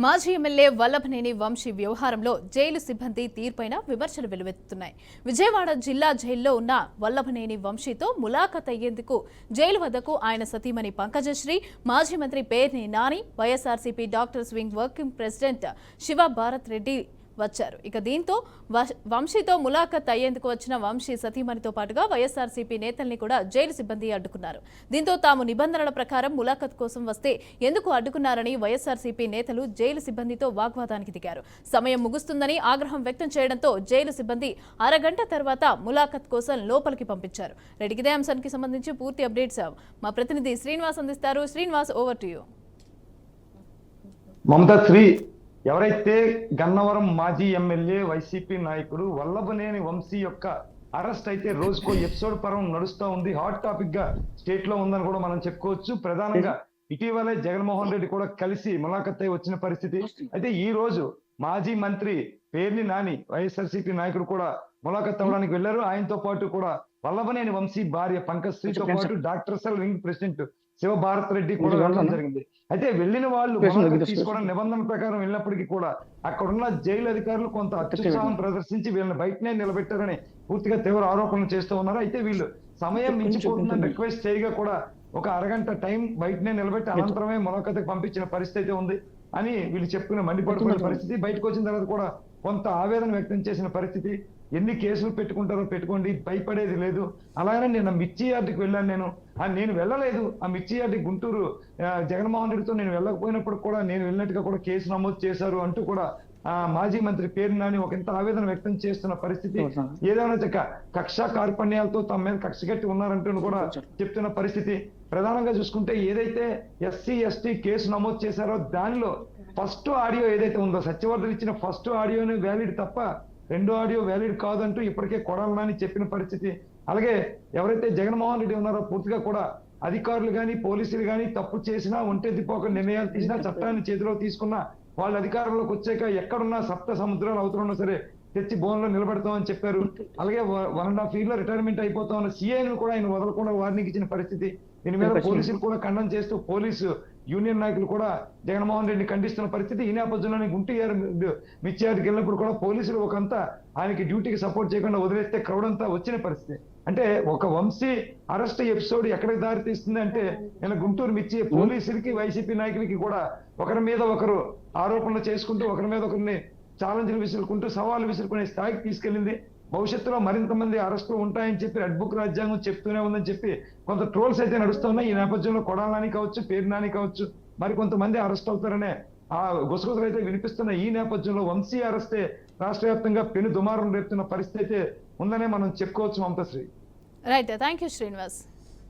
మాజీ ఎమ్మెల్యే వల్లభనేని వంశీ వ్యవహారంలో జైలు సిబ్బంది తీర్పైన విమర్శలు వెలువెత్తుతున్నాయి. విజయవాడ జిల్లా జైల్లో ఉన్న వల్లభనేని వంశీతో ములాఖత్ అయ్యేందుకు జైలు వద్దకు ఆయన సతీమణి పంకజశ్రీ, మాజీ మంత్రి Perni Nani, YSRCP doctors wing working president Shiva Bharat Reddy వచ్చారు. ఇక దీంతో వంశీతో ములాఖత్ అయ్యేందుకు వచ్చిన వంశీ సతీమణితో పాటుగా వైఎస్ఆర్సీపీ నేతల్ని కూడా జైలు సిబ్బంది అడ్డుకున్నారు. దీంతో తాము నిబంధనల ప్రకారం ములాఖత్ కోసం వస్తే ఎందుకు అడ్డుకున్నారని వైఎస్ఆర్సీపీ నేతలు జైలు సిబ్బందితో వాగ్వాదానికి దిగారు. సమయం ముగుస్తుందని ఆగ్రహం వ్యక్తం చేయడంతో జైలు సిబ్బంది అరగంట తర్వాత ములాఖత్ కోసం లోపలికి పంపించారు. రెడ్డికిదే అంశానికి సంబంధించి పూర్తి అప్డేట్స్ మా ప్రతినిధి శ్రీనివాస్ అందిస్తారు. Srinivas, over to you. ఎవరైతే గన్నవరం మాజీ ఎమ్మెల్యే వైసీపీ నాయకుడు వల్లభనేని వంశీ యొక్క అరెస్ట్ అయితే రోజుకో ఎపిసోడ్ పరం నడుస్తూ ఉంది. హాట్ టాపిక్ గా స్టేట్ లో ఉందని కూడా మనం చెప్పుకోవచ్చు. ప్రధానంగా ఇటీవలే జగన్మోహన్ రెడ్డి కూడా కలిసి ములాఖత్ అయి వచ్చిన పరిస్థితి. అయితే ఈ రోజు మాజీ మంత్రి పేర్ని నాని, వైఎస్ఆర్సీపీ నాయకుడు కూడా ములాఖత్ అవ్వడానికి వెళ్లారు. ఆయనతో పాటు కూడా వల్లభనేని వంశీ భార్య పంకజశ్రీతో పాటు doctors wing president Shiva Bharat Reddy కూడా వెళ్ళడం జరిగింది. అయితే వెళ్లిన వాళ్ళు తీసుకోవడం నిబంధనల ప్రకారం వెళ్ళినప్పటికీ కూడా అక్కడున్న జైలు అధికారులు కొంత అత్యుత్సాహం ప్రదర్శించి వీళ్ళని బయటనే నిలబెట్టారని పూర్తిగా తీవ్ర ఆరోపణలు చేస్తూ ఉన్నారు. అయితే వీళ్ళు సమయం మించిపోతుందని రిక్వెస్ట్ చేయగా కూడా ఒక అరగంట టైం బయటనే నిలబెట్టి అనంతరమే ములాఖతుకు పంపించిన పరిస్థితి ఉంది అని వీళ్ళు చెప్పుకునే మండిపడుకునే పరిస్థితి. బయటకు వచ్చిన తర్వాత కూడా కొంత ఆవేదన వ్యక్తం చేసిన పరిస్థితి. ఎన్ని కేసులు పెట్టుకుంటారో పెట్టుకోండి, భయపడేది లేదు. అలాగనే నేను మిర్చి యార్డుకి వెళ్ళాను. నేను వెళ్ళలేదు. ఆ మిర్చి యార్డు గుంటూరు జగన్మోహన్ రెడ్డితో నేను వెళ్ళకపోయినప్పుడు కూడా నేను వెళ్ళినట్టుగా కూడా కేసు నమోదు చేశారు అంటూ కూడా మాజీ మంత్రి పేర్ని నాని ఒక ఇంత ఆవేదన వ్యక్తం చేస్తున్న పరిస్థితి. ఏదైనా కక్ష కార్పణ్యాలతో తమ మీద కక్ష కట్టి ఉన్నారంటూ కూడా చెప్తున్న పరిస్థితి. ప్రధానంగా చూసుకుంటే ఏదైతే ఎస్సీ ఎస్టీ కేసు నమోదు చేశారో దానిలో ఫస్ట్ ఆడియో ఏదైతే ఉందో సత్యవర్ధన్ ఇచ్చిన ఫస్ట్ ఆడియోనే వ్యాలిడ్ తప్ప రెండో ఆడియో వ్యాలిడ్ కాదంటూ ఇప్పటికే కొడాలని చెప్పిన పరిస్థితి. అలాగే ఎవరైతే జగన్మోహన్ రెడ్డి ఉన్నారో పూర్తిగా కూడా అధికారులు కానీ పోలీసులు కానీ తప్పు చేసినా ఒంటెద్దిపోక నిర్ణయాలు తీసినా చట్టాన్ని చేతిలో తీసుకున్నా వాళ్ళ అధికారంలోకి వచ్చాక ఎక్కడున్నా సప్త సముద్రాలు అవుతున్నా సరే తెచ్చి బోన్లో నిలబెడతామని చెప్పారు. అలాగే 1.5 year లో రిటైర్మెంట్ అయిపోతామన్న సీఐను కూడా ఆయన వదలకుండా వార్నింగ్ ఇచ్చిన పరిస్థితి. దీని మీద పోలీసులు కూడా ఖండన చేస్తూ పోలీసు యూనియన్ నాయకులు కూడా జగన్మోహన్ రెడ్డిని ఖండిస్తున్న పరిస్థితి. ఈ నేపథ్యంలోనే గుంటూరు మిర్చి యార్డుకి వెళ్ళినప్పుడు కూడా పోలీసులు ఒకంతా ఆయనకి డ్యూటీకి సపోర్ట్ చేయకుండా వదిలేస్తే క్రౌడ్ అంతా వచ్చిన పరిస్థితి. అంటే ఒక వంశీ అరెస్ట్ ఎపిసోడ్ ఎక్కడికి దారి తీస్తుంది అంటే నేను గుంటూరు మిర్చి పోలీసులకి వైసీపీ నాయకులకి కూడా ఒకరి మీద ఒకరు ఆరోపణలు చేసుకుంటూ ఒకరి మీద ఒకరిని ఛాలెంజ్లు విసురుకుంటూ సవాళ్ళు విసురుకునే స్థాయికి తీసుకెళ్లింది. భవిష్యత్తులో మరింత మంది అరెస్టులు ఉంటాయని చెప్పి రెడ్ బుక్ రాజ్యాంగం చెప్తూనే ఉందని చెప్పి కొంత ట్రోల్స్ అయితే నడుస్తున్నాయి. ఈ నేపథ్యంలో కొడాలని కావచ్చు, పేరు నాని కావచ్చు, మరి కొంతమంది అరెస్ట్ అవుతారనే ఆ గుసగుసలు అయితే వినిపిస్తున్న ఈ నేపథ్యంలో వంశీ అరెస్టే రాష్ట్ర వ్యాప్తంగా పెను దుమారం రేపుతున్న పరిస్థితి అయితే ఉందనే మనం చెప్పుకోవచ్చు. Mamatashri. Right, thank you Srinivas.